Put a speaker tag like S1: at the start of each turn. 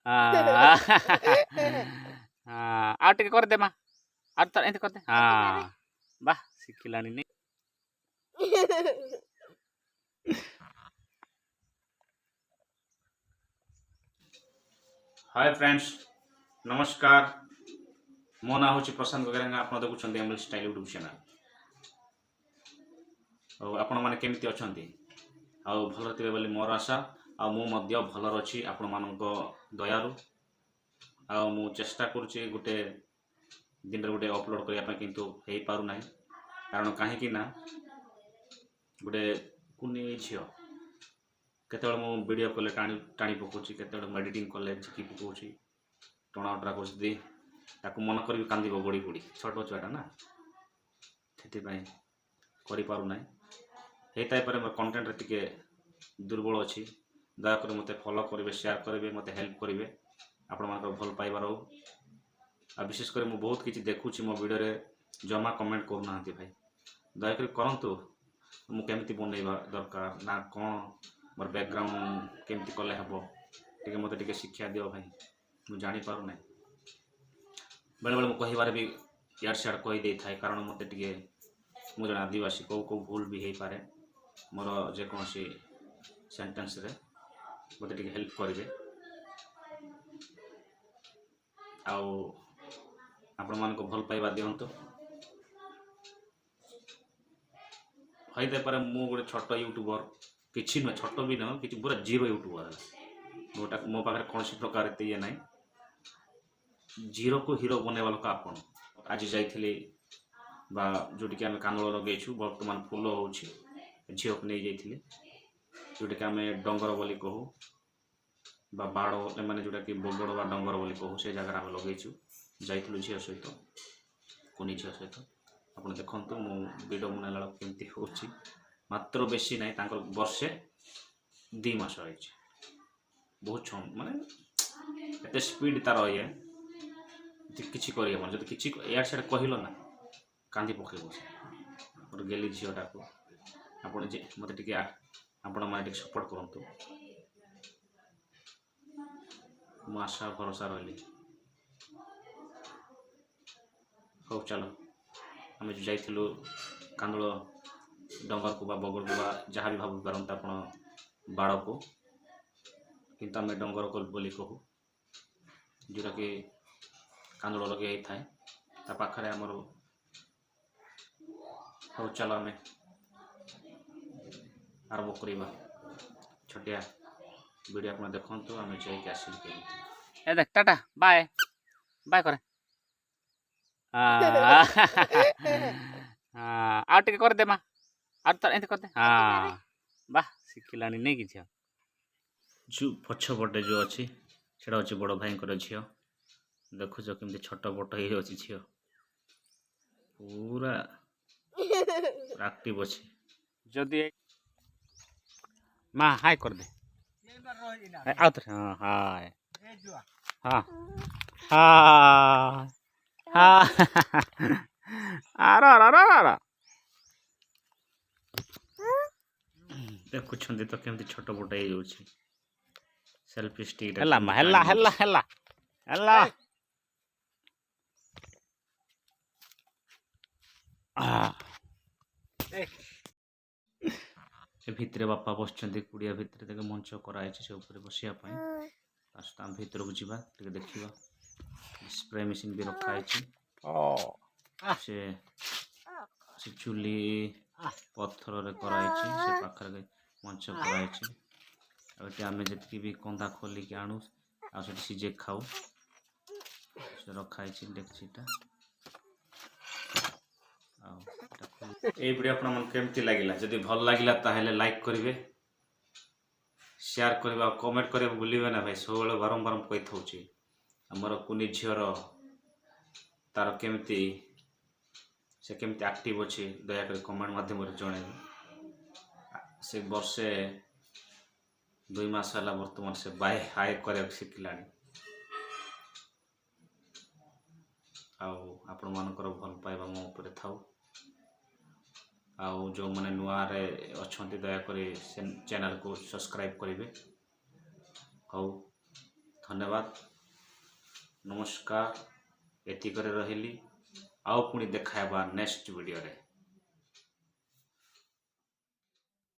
S1: हाँ हाँ आउ टिके कर दे माँ आउ तो एंत कर दे हाँ वाह शिखिलानी नहीं हाय फ्रेंड्स नमस्कार मो ना हूँ प्रशांत गगरेंगा आप देखुं एमएल स्टाइल यूट्यूब चैनल और आपण मैंने केमती अच्छा आउ भल थे बोली मोर आशा आ मु मध्य भलर अच्छी आपण मान दयालु आ मु चेष्टा करुच्ची गोटे दिन गोटे अपलोड करने किंतु हो पार ना कारण कहीं ना गोटे कुनी झील केत वीडियो कले टाणी पकाउची केत एडिटिंग कले झिकी पकाउची टणा उटरा कर मन कर कांदी गोड़ी गोड़ी छोट छुआटा ना से करना होता है मोर कंटेंट रे दुर्बल अच्छी दयाकोरी मत फॉलो करेंगे शेयर करेंगे मत हेल्प करेंगे आपण मान भल पाइबार हो आ विशेषकर मुझे बहुत किसी देखुची मो वीडियो जमा कमेंट करूना भाई दयाकोरी करंतु मुझे बनइबा दरकार ना कौन मोर बैकग्राउंड केमती कले हम टे मत शिक्षा दियो भाई मुझे जानी पार ना बेले बेले मुझे कहबार भी यार सियाड़ कहीदे थाए कारण मत मुझे आदिवासी कौ कौ भूल भी हो पारे मोर जेकोसी सेंटेंस रे मत हेल्प करेंगे आपण मान भल पाइबा दिंतु होते पारे मु गोटे छोट यूट्यूबर किसी नुह छोट भी नुह कि पूरा जीरो यूट्यूबर मोटा मो पाखे कौन प्रकार ये ना जीरो को हीरो बनवा लोक आप आज जाइए जोटि आम कांदोल लगे बर्तमान फूल हो झील को नहीं जाइए जोटा आम डंगर बोली कहू बाड़ मैंने जोटा कि बगड़ बा डंगर बोली कहू से जगह आम लगे जाइलु झील सहित कुनी झील सहित आप देखु वीडियो बनेला केमती हो मात्र बेसी ना वर्षे 2 मास रही बहुत माने एत स्पीड तार ये किसी कर जो किसी यार से कहल ना कांदी पकड़ गेली झीलटा को मत आपण मैंने सपोर्ट करूँ मु आशा भरोसा रही हो चलो आम जो जाइलु कांदोल डंगर को बगड़ को जहाँ भी भाव पारत आप बाड़ को किंतु आम डंगर को बोली कहू जोटा कि कांदोल लगे था पाखे आमर हो चलो आम आरंभ करवा छोटिया वीडियो आप देखु आम जाइए आस देख टाटा बाय बाय करे हाँ हाँ आउ टिके कर दे माँ आउ तो एंत कर दे हाँ वाह शिखिलानी नहीं कि झील जो पछपटे जो अच्छी से बड़ भाई झील देखुच कमी छोट बट हो झील पूरा एक्टिव अच्छी जदि माँ हाय कर दे आउ तो हाँ हाय हाँ हाँ हाँ देखुं तो केमती छोट बोट हो सेल्फी स्टिक भितर बापा बस कुड़िया भितर मंच कराई से बसापी भर को जा देखा स्प्रे मेसीन भी रखाई से चुली पत्थर रे कराई से पाखर मंच कराई आम जी भी कंदा खोलिक आणु सीजे खाऊ से रखाई डेक्चीटा ये वीडियो आपमती लगे जदि भल लगे ताहले लाइक करेंगे शेयर करवा कमेंट करने भूलिए ना भाई सब बारंबार कही था आमर कुनी झीर तार केमती से केमती एक्टिव अच्छी दयाकोरी कमेंट मध्यम जन से वर्षे 2 मास है बर्तमान से बाय हाय कर शिखला आपण मानकर भल पाइबा मो उपरे थाउ आउ जो मैंने नुआ रे अच्छे दयाकोरी चैनल को सब्सक्राइब करेंगे। धन्यवाद नमस्कार एतिकरे रहिली आउ पुणी देखाइबा नेक्स्ट वीडियो रे।